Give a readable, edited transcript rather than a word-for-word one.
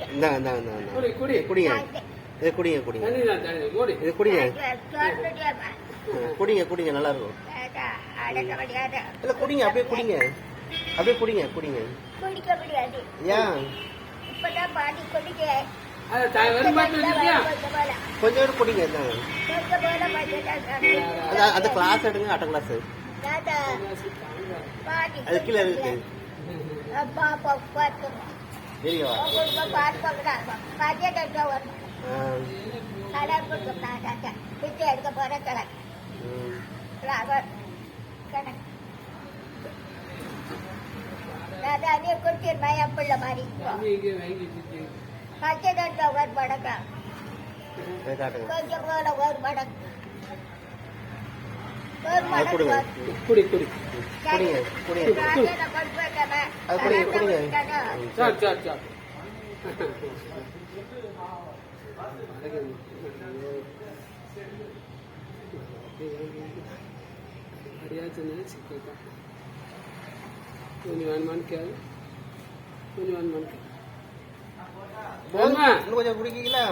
இந்தாங்க இந்தாங்க இந்தாங்க குடிங்க இது குடிங்க குடிங்க இது குடிங்க குடிங்க குடிங்க நல்லா இருக்கும் இல்ல குடிங்க அப்படியே குடிங்க அப்படியே குடிங்க குடிங்க ஏன் கொஞ்சம் குடிங்க அந்த கிளாஸ் எடுங்க அட்டை கிளாஸ் அது கீழே இருக்கு எடுக்க போற அதே குடிச்சிரு பயம் பிள்ள மாதிரி பச்சை தட்டை ஒரு மடக்கா கொஞ்சம் போல ஒரு மடக்கு ஒரு மடக்கு குடி குடி குடிங்க குடிங்க அது குடிங்க குடிங்க சார் சார் சார் கொஞ்சம் குடிக்கீங்களா